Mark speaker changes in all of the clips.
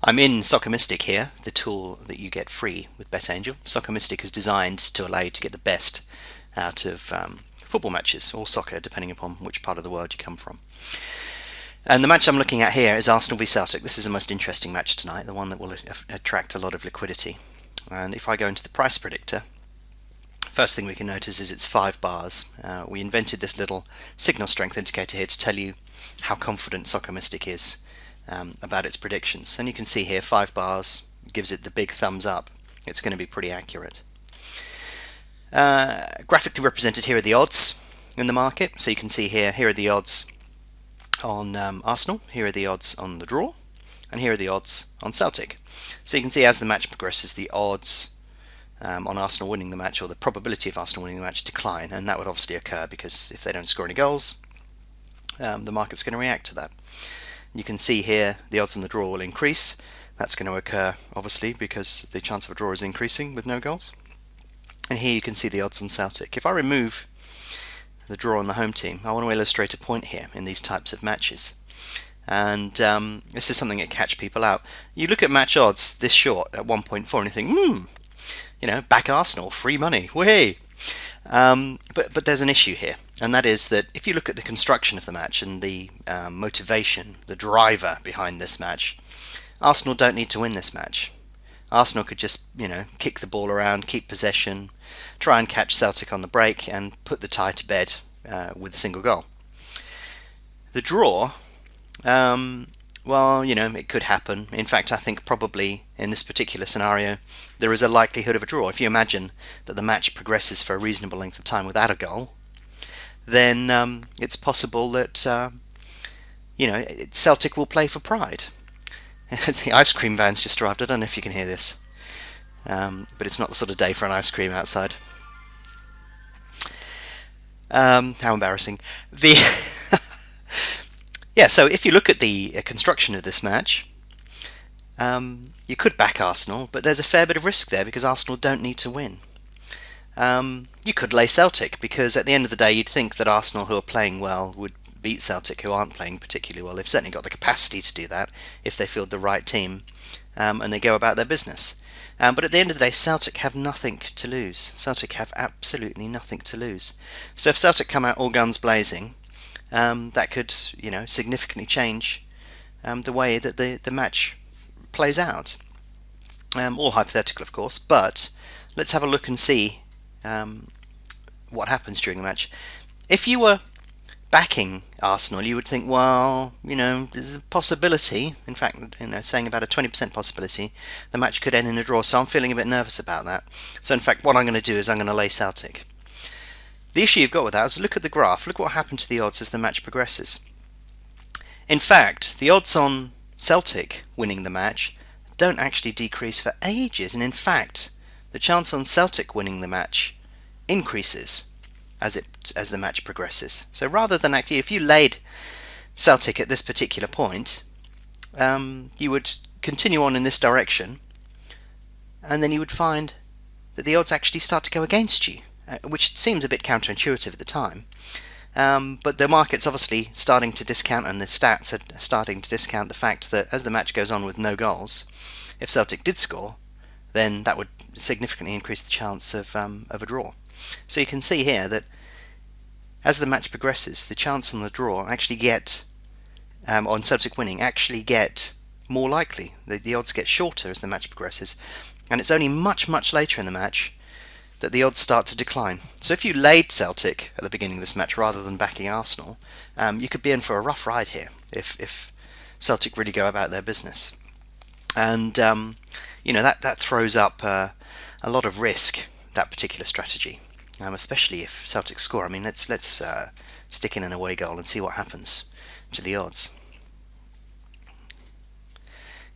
Speaker 1: I'm in Soccer Mystic here, the tool that you get free with BetAngel. Soccer Mystic is designed to allow you to get the best out of football matches, or soccer, depending upon which part of the world you come from. And the match I'm looking at here is Arsenal v Celtic. This is the most interesting match tonight, the one that will attract a lot of liquidity. And if I go into the price predictor, first thing we can notice is it's 5 bars. We invented this little signal strength indicator here to tell you how confident Soccer Mystic is about its predictions. And you can see here 5 bars gives it the big thumbs up. It's going to be pretty accurate. Graphically represented here are the odds in the market. So you can see here are the odds on Arsenal, here are the odds on the draw, and here are the odds on Celtic. So you can see as the match progresses, the odds on Arsenal winning the match, or the probability of Arsenal winning the match, decline, and that would obviously occur because if they don't score any goals, the market's going to react to that. You can see here the odds on the draw will increase. That's going to occur obviously because the chance of a draw is increasing with no goals. And here you can see the odds on Celtic. If I remove the draw on the home team, I want to illustrate a point here in these types of matches. And this is something that catch people out. You look at match odds this short at 1.4 and you think, back Arsenal, free money, whee! But there's an issue here, and that is that if you look at the construction of the match and the motivation, the driver behind this match, Arsenal don't need to win this match. Arsenal could just, kick the ball around, keep possession, try and catch Celtic on the break, and put the tie to bed with a single goal. The draw, it could happen. In fact, I think probably in this particular scenario, there is a likelihood of a draw. If you imagine that the match progresses for a reasonable length of time without a goal, then it's possible that Celtic will play for pride. The ice cream van's just arrived. I don't know if you can hear this, but it's not the sort of day for an ice cream outside. How embarrassing. So if you look at the construction of this match, you could back Arsenal, but there's a fair bit of risk there because Arsenal don't need to win. You could lay Celtic because at the end of the day you'd think that Arsenal, who are playing well, would beat Celtic, who aren't playing particularly well. They've certainly got the capacity to do that if they field the right team and they go about their business. But at the end of the day, Celtic have nothing to lose. Celtic have absolutely nothing to lose. So if Celtic come out all guns blazing, that could, significantly change the way that the match plays out. All hypothetical, of course, but let's have a look and see what happens during the match. If you were backing Arsenal, you would think, there's a possibility, in fact, saying about a 20% possibility, the match could end in a draw, so I'm feeling a bit nervous about that. So in fact, what I'm going to do is I'm going to lay Celtic. The issue you've got with that is look at the graph, look what happened to the odds as the match progresses. In fact, the odds on Celtic winning the match don't actually decrease for ages, and in fact, the chance on Celtic winning the match increases as the match progresses. So rather than actually, if you laid Celtic at this particular point, you would continue on in this direction, and then you would find that the odds actually start to go against you, which seems a bit counterintuitive at the time. But the market's obviously starting to discount, and the stats are starting to discount the fact that as the match goes on with no goals, if Celtic did score, then that would significantly increase the chance of a draw. So you can see here that as the match progresses, the chance on the draw actually on Celtic winning actually get more likely. The odds get shorter as the match progresses, and it's only much, much later in the match that the odds start to decline. So if you laid Celtic at the beginning of this match rather than backing Arsenal, you could be in for a rough ride here if Celtic really go about their business. And that throws up a lot of risk, that particular strategy, especially if Celtic score. I mean, let's stick in an away goal and see what happens to the odds.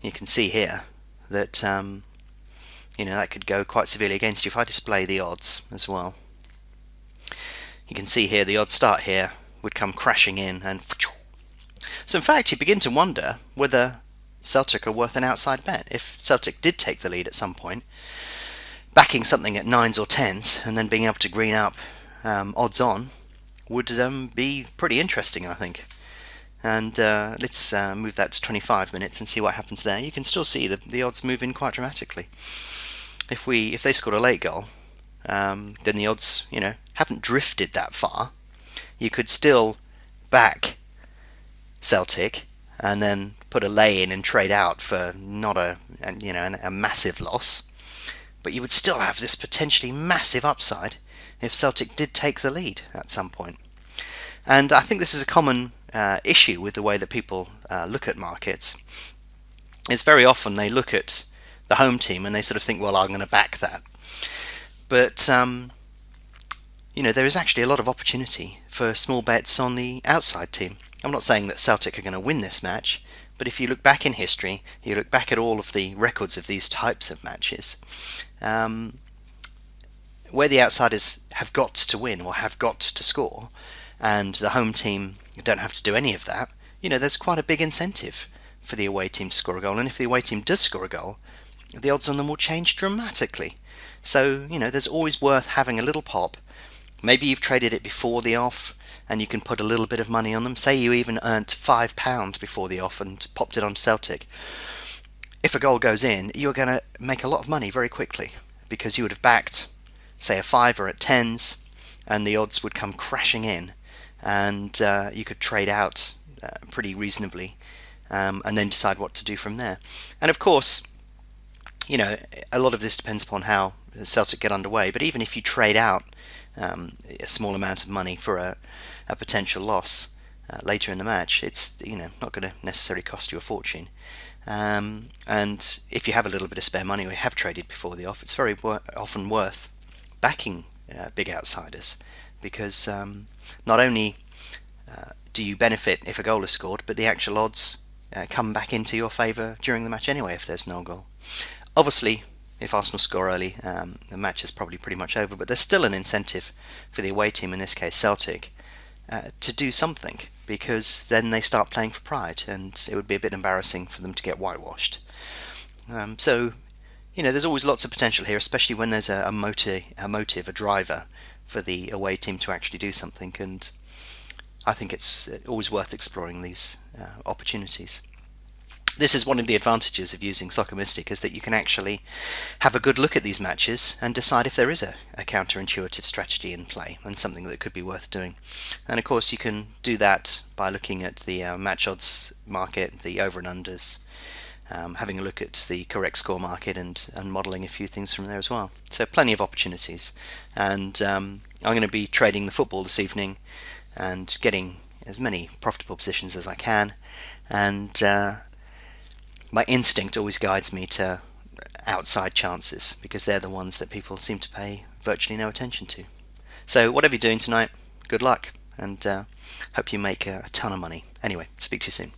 Speaker 1: You can see here that that could go quite severely against you. If I display the odds as well, you can see here the odds start here, would come crashing in, and so in fact you begin to wonder whether Celtic are worth an outside bet. If Celtic did take the lead at some point, backing something at 9s or 10s and then being able to green up odds on would be pretty interesting, I think. And let's move that to 25 minutes and see what happens there. You can still see the odds move in quite dramatically. If they scored a late goal, then the odds, haven't drifted that far. You could still back Celtic and then put a lay in and trade out for not a massive loss, but you would still have this potentially massive upside if Celtic did take the lead at some point. And I think this is a common issue with the way that people look at markets. It's very often they look at the home team and they sort of think, well, I'm going to back that. But there is actually a lot of opportunity for small bets on the outside team. I'm not saying that Celtic are going to win this match, but if you look back in history, you look back at all of the records of these types of matches, where the outsiders have got to win or have got to score, and the home team don't have to do any of that, there's quite a big incentive for the away team to score a goal. And if the away team does score a goal, the odds on them will change dramatically. So, there's always worth having a little pop. Maybe you've traded it before the off and you can put a little bit of money on them. Say you even earned £5 before the off and popped it on Celtic. If a goal goes in, you're going to make a lot of money very quickly, because you would have backed, say, a fiver at tens, and the odds would come crashing in, and you could trade out pretty reasonably, and then decide what to do from there. And of course, a lot of this depends upon how Celtic get underway, but even if you trade out a small amount of money for a potential loss later in the match, it's not going to necessarily cost you a fortune. And if you have a little bit of spare money or you have traded before the off, it's very often worth backing big outsiders, because not only do you benefit if a goal is scored, but the actual odds come back into your favour during the match anyway if there's no goal. Obviously, if Arsenal score early, the match is probably pretty much over, but there's still an incentive for the away team, in this case Celtic, to do something, because then they start playing for pride, and it would be a bit embarrassing for them to get whitewashed. So, there's always lots of potential here, especially when there's a motive, a driver for the away team to actually do something, and I think it's always worth exploring these opportunities. This is one of the advantages of using Soccer Mystic, is that you can actually have a good look at these matches and decide if there is a counterintuitive strategy in play and something that could be worth doing. And of course you can do that by looking at the match odds market, the over and unders, having a look at the correct score market, and modelling a few things from there as well. So plenty of opportunities, and I'm going to be trading the football this evening and getting as many profitable positions as I can, and my instinct always guides me to outside chances, because they're the ones that people seem to pay virtually no attention to. So whatever you're doing tonight, good luck, and hope you make a ton of money. Anyway, speak to you soon.